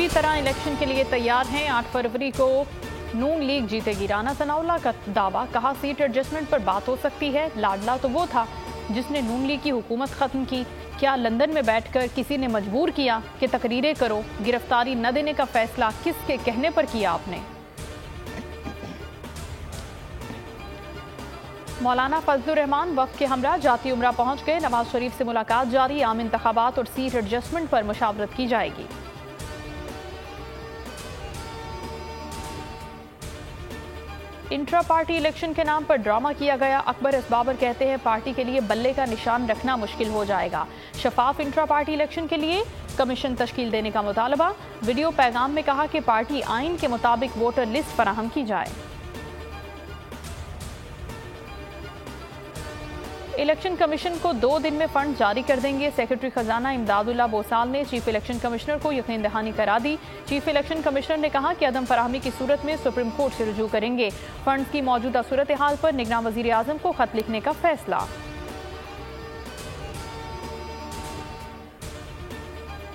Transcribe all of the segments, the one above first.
पूरी तरह इलेक्शन के लिए तैयार हैं। 8 फरवरी को नून लीग जीतेगी। राना सनाउल्लाह का दावा, कहा सीट एडजस्टमेंट पर बात हो सकती है। लाडला तो वो था जिसने नून लीग की हुकूमत खत्म की। क्या लंदन में बैठकर किसी ने मजबूर किया कि तकरीरें करो? गिरफ्तारी न देने का फैसला किसके कहने पर किया आपने? मौलाना फजलुर रहमान वक्त के हमरा जाती उमरा पहुंच गए। नवाज शरीफ से मुलाकात जारी। आम इंतखाबात और सीट एडजस्टमेंट पर मुशावरत की जाएगी। इंट्रा पार्टी इलेक्शन के नाम पर ड्रामा किया गया। अकबर असबाबर कहते हैं पार्टी के लिए बल्ले का निशान रखना मुश्किल हो जाएगा। शफाफ इंट्रा पार्टी इलेक्शन के लिए कमीशन तश्कील देने का मुतालबा। वीडियो पैगाम में कहा कि पार्टी आइन के मुताबिक वोटर लिस्ट फराहम की जाए। इलेक्शन कमीशन को 2 दिन में फंड जारी कर देंगे। सेक्रेटरी खजाना इमदादुल्लाह बोसाल ने चीफ इलेक्शन कमिश्नर को यकीन दहानी करा दी। चीफ इलेक्शन कमिश्नर ने कहा कि अदम फराहमी की सूरत में सुप्रीम कोर्ट से रुजू करेंगे। फंड की मौजूदा सूरत हाल पर निगरान वजीर आजम को खत लिखने का फैसला।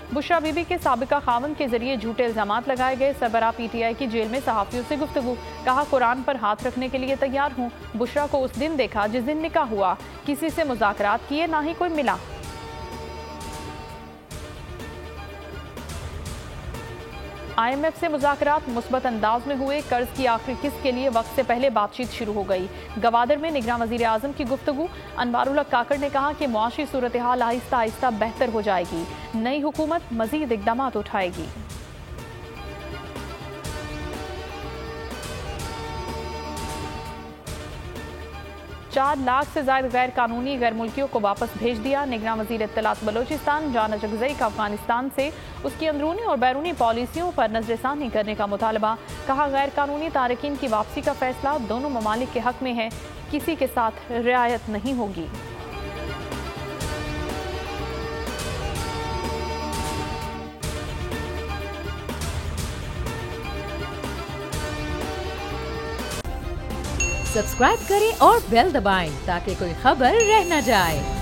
बुशरा बीबी के साबिका खावंद के जरिए झूठे इल्जामात लगाए गए। सरबराह पीटीआई की जेल में सहाफियों से गुफ्तगू। कहा कुरान पर हाथ रखने के लिए तैयार हूं। बुशरा को उस दिन देखा जिस दिन निकाह हुआ। किसी से मुज़ाकरात किए ना ही कोई मिला। IMF से मुज़ाकरात मुस्बत अंदाज में हुए। कर्ज की आखिरी किस्त के लिए वक्त से पहले बातचीत शुरू हो गई। गवादर में निगरान वजीर आजम की गुफ्तगू। अनवारुल हक काकड़ ने कहा कि मुआशी सूरत हाल आहिस्ता आहिस्ता बेहतर हो जाएगी। नई हुकूमत मजीद इकदाम उठाएगी। 4 लाख से ज्यादा गैर कानूनी गैर मुल्कियों को वापस भेज दिया। निगरान वजीर इत्तलात बलोचिस्तान जाना जगजई का अफगानिस्तान से उसकी अंदरूनी और बैरूनी पॉलिसियों पर नजरसानी करने का मुतालबा। कहा गैर कानूनी तारकीन की वापसी का फैसला दोनों ममालिक के हक में है। किसी के साथ रियायत नहीं होगी। सब्सक्राइब करें और बेल दबाएं ताकि कोई खबर रह न जाए।